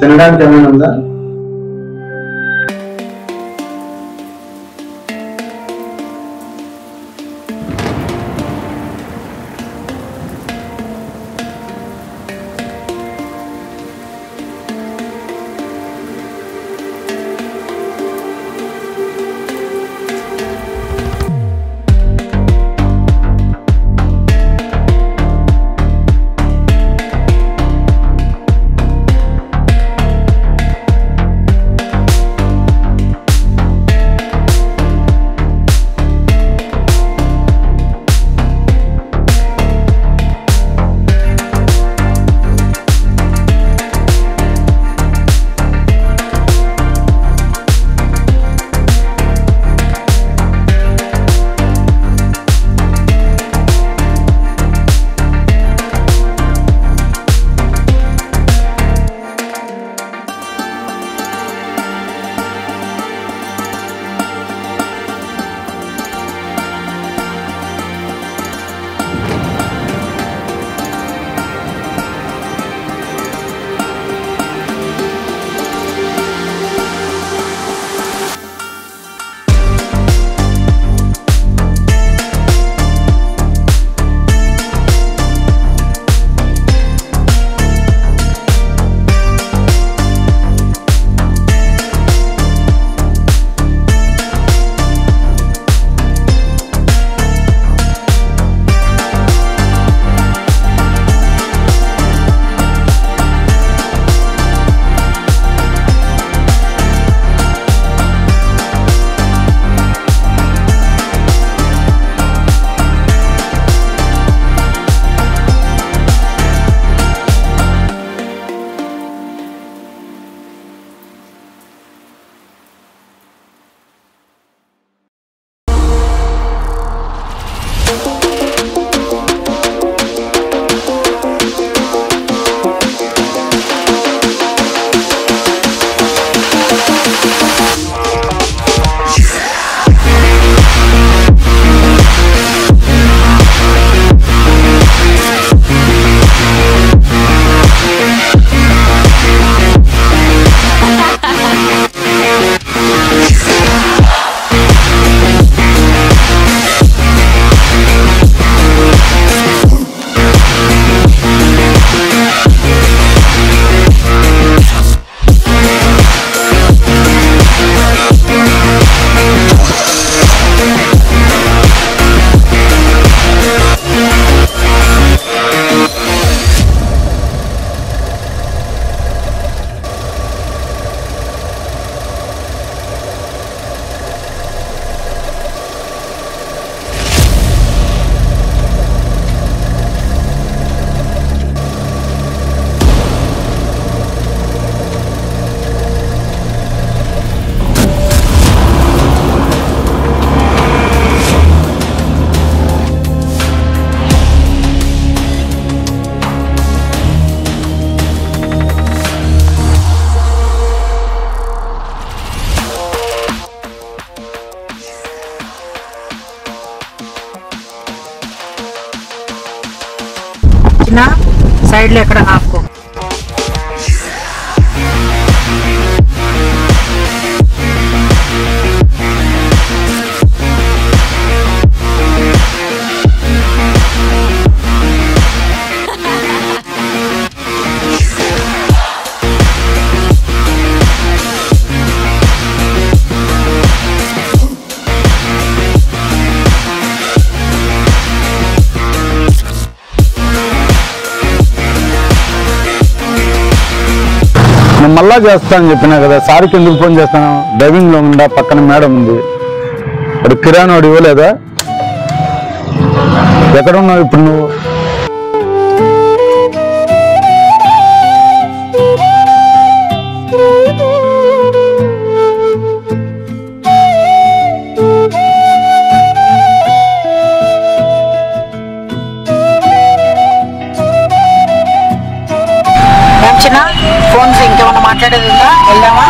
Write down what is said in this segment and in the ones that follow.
తినడానికి ఏమైనా ఉందా? साइड ले एక్కడ आपको మళ్ళా చేస్తాను చెప్పినా కదా, సార్కి ఎందుకు ఫోన్ చేస్తాను? డ్రైవింగ్లో ఉండా, పక్కన మేడం ఉంది, ఇప్పుడు కిరాణా వాడు ఇవ్వలేదా? ఎక్కడ ఉన్నావు ఇప్పుడు నువ్వు? फोन से इंकेमన్నా మాట్లాడేది ఉందా? వెళ్దామా?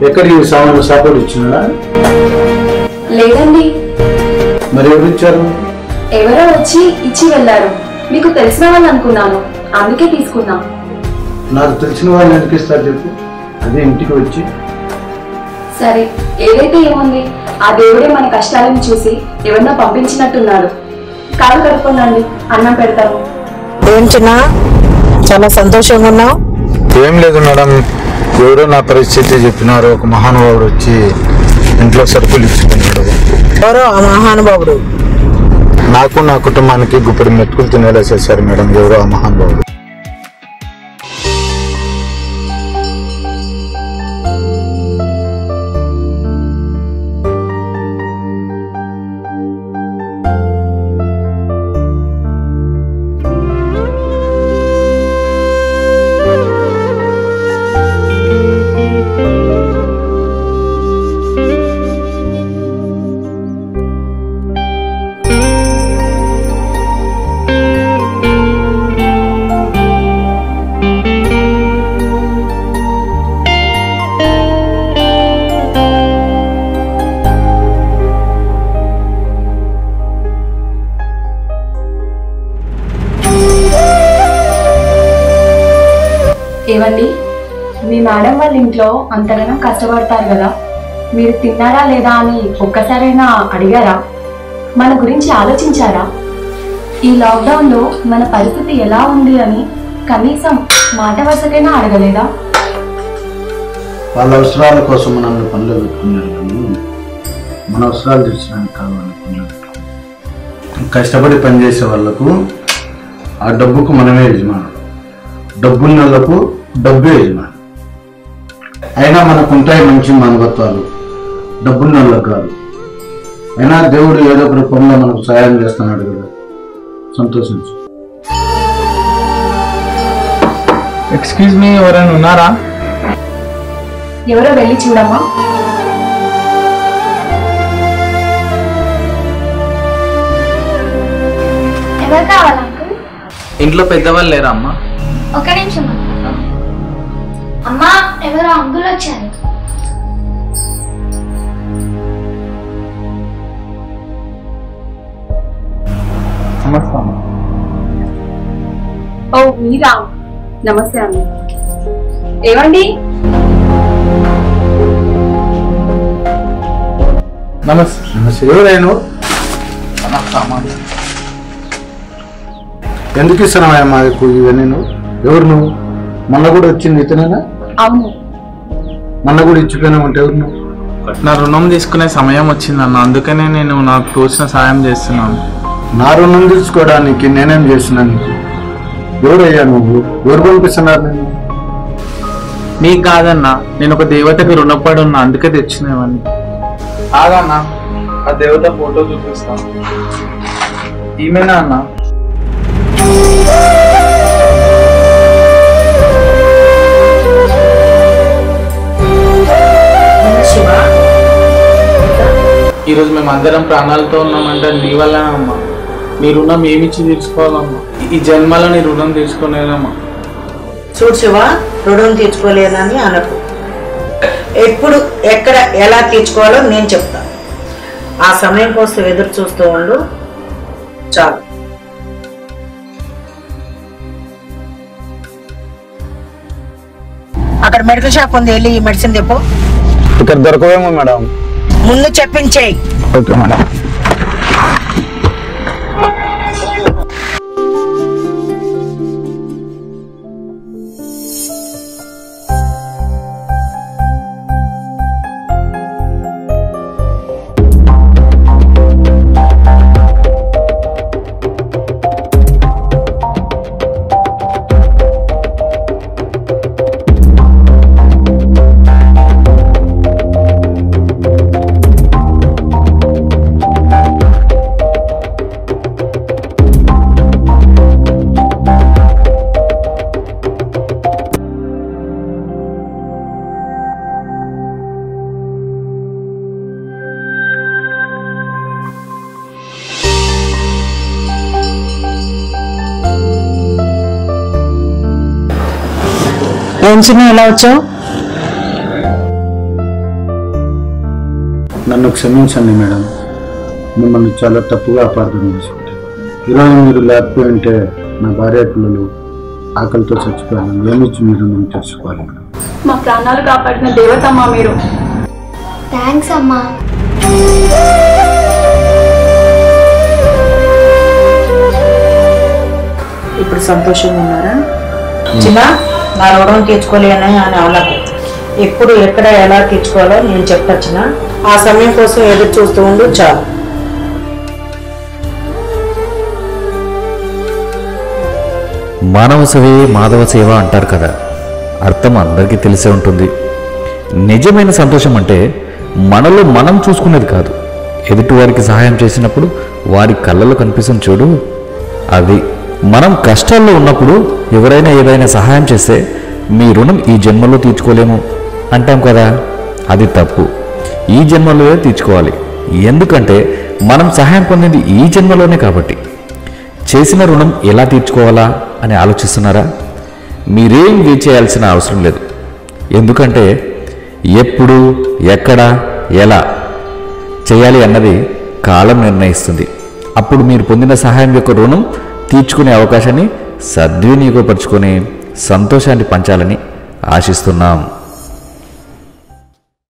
ఎక్కడికి సామాన్లు సపోర్ట్ ఇచ్చినాడా? లేదండి, మరి ఎవరు ఇచ్చారు? ఎవరో వచ్చి ఇచ్చి వెళ్ళారు. మీకు తెలిసిన వాళ్ళు అనుకున్నాను, అందుకే తీసుకున్నా. నాకు తెలిసిన వాళ్ళు ఎందుకు ఇస్తారు చెప్పు? అదే ఇంటికి వచ్చి. సరే, ఏదైతే ఏముంది, ఆ దేవుడే మన కష్టాలను చూసి ఎవరినో పంపించినట్టున్నాడు. కాలు కడుక్కోండి, అన్నం పెడతాము. ఏం చిన్న చాలా సంతోషంగా ఉన్నావు? ఏం లేదు మేడం, ఎవరో నా పరిస్థితి చెప్పినారు. ఒక మహానుభావుడు వచ్చి ఇంట్లో సరుకులు ఇచ్చుకున్నాడు. ఎవరో ఆ మహానుభావుడు? నాకు నా కుటుంబానికి గుప్పెడు మెతుకులు తినేలా చేశారు మేడం ఎవరో ఆ మహానుభావుడు. ఏవండి, మీ మేడం వాళ్ళ ఇంట్లో అంతగానో కష్టపడతారు కదా, మీరు తిన్నారా లేదా అని ఒక్కసారైనా అడిగారా? మన గురించి ఆలోచించారా? ఈ లాక్డౌన్లో మన పరిస్థితి ఎలా ఉంది అని కనీసం మాట వరుసకైనా అడగలేదా? వాళ్ళ అవసరాల కోసం మనల్ని పనులు పెట్టుకున్నారు కానీ మన అవసరాలు తీర్చడానికి కావాలి పనులు పెట్టుకున్నాం. కష్టపడి పనిచేసే వాళ్ళకు ఆ డబ్బుకు మనమే యజమానులు, డబ్బున్న వాళ్ళకు డబ్బే యజమాని. అయినా మనకు ఉంటాయి మంచి మానవత్వాలు, డబ్బున్న వాళ్ళకు కాదు. అయినా దేవుడు ఏదో ఒక రూపంలో మనకు సహాయం చేస్తున్నాడు కదా, సంతోషించు. ఎక్స్క్యూజ్ మీ, ఎవరైనా ఉన్నారా? ఎవరో వెళ్ళి చూడమ్మా. ఎవరు కావాలి అంకుల్? ఇంట్లో పెద్దవాళ్ళు లేరా అమ్మా? ఒక నిమిషం అమ్మా, ఎవరో అంకుల్ వచ్చారు. నమస్తే అమ్మా. ఓ మీరా, నమస్తే అమ్మ. ఏమండి? నమస్తే. ఎవరైనా ఎందుకు ఇస్తున్నావా మాకు ఇవన్నీ? నువ్వు ఎవరు? నువ్వు మొన్న కూడా వచ్చింది ఇతనేనా? అవును. మొన్న కూడా ఇచ్చిపోయినా అంటే ఎవరు నువ్వు? నా రుణం తీసుకునే సమయం వచ్చిందన్న, అందుకనే నేను నాకు తోచిన సాయం చేస్తున్నాను. నా రుణం తీసుకోవడానికి నేనేం చేస్తున్నాను? ఎవరయ్యా నువ్వు? ఎవరు పంపిస్తున్నారు నేను? నీకు కాదన్నా, నేను ఒక దేవతకి రుణపడి ఉన్నా, అందుకే తెచ్చినవన్నీ. కాదన్నా, ఆ దేవత ఫోటో చూపిస్తా. ఈమెనా అన్న? ఈరోజు మేము అందరం ప్రాణాలతో ఉన్నామంటే నీ వల్లనే అమ్మా. నీ రుణం ఏమిచ్చి తీర్చుకోవాలమ్మా? ఈ జన్మలో నీ రుణం తీర్చుకోలేదమ్మా. చూడు శివ, రుణం తీర్చుకోలేదని అనకు. ఎప్పుడు ఎక్కడ ఎలా తీర్చుకోవాలో నేను చెప్తాను. ఆ సమయం కోసం ఎదురు చూస్తూ ఉండు. చాలు. అక్కడ మెడికల్ షాప్ ఉంది, వెళ్ళి ఈ మెడిసిన్ తెప్పు. ఇక్కడ దొరకవేమో మేడం. ముందు చెప్పించేయి. Okay madam. ఏం చిన్న ఎలా వచ్చావు? నన్ను క్షమించండి మేడం, మిమ్మల్ని చాలా తప్పుగా అపార్థం చేసుకుంటాను. ఈరోజు మీరు లేకపోయి ఉంటే నా భార్య పిల్లలు ఆకలితో చచ్చిపోయాను. ఏమిచ్చి మీరు నన్ను తెచ్చుకోవాలి మేడం. మా ప్రాణాలు కాపాడిన దేవతమ్మా మీరు. థ్యాంక్స్ అమ్మా. ఇప్పుడు సంతోషంగా ఉన్నారా? చిన్న నా రుణం తీర్చుకోలేనని అని అనకు. ఎప్పుడు ఎక్కడ ఎలా తీర్చుకోవాలో నేను చెప్పచ్చిన. ఆ సమయం కోసం ఎదురు చూస్తూ ఉండు చాలు. మానవ సేవే మాధవ సేవ అంటారు కదా, అర్థం అందరికీ తెలిసే ఉంటుంది. నిజమైన సంతోషం అంటే మనలో మనం చూసుకునేది కాదు, ఎదుటివారికి సహాయం చేసినప్పుడు వారి కళ్ళలో కనిపిస్తుంది చూడు, అది. మనం కష్టాల్లో ఉన్నప్పుడు ఎవరైనా ఏదైనా సహాయం చేస్తే మీ రుణం ఈ జన్మలో తీర్చుకోలేము అంటాం కదా, అది తప్పు. ఈ జన్మలోనే తీర్చుకోవాలి. ఎందుకంటే మనం సహాయం పొందింది ఈ జన్మలోనే కాబట్టి. చేసిన రుణం ఎలా తీర్చుకోవాలా అని ఆలోచిస్తున్నారా? మీరేం చేయాల్సిన అవసరం లేదు. ఎందుకంటే ఎప్పుడు, ఎక్కడ, ఎలా చేయాలి అన్నది కాలం నిర్ణయిస్తుంది. అప్పుడు మీరు పొందిన సహాయం యొక్క రుణం తీర్చుకునే అవకాశాన్ని సద్వినియోగపరుచుకొని సంతోషాన్ని పంచాలని ఆశిస్తున్నాం.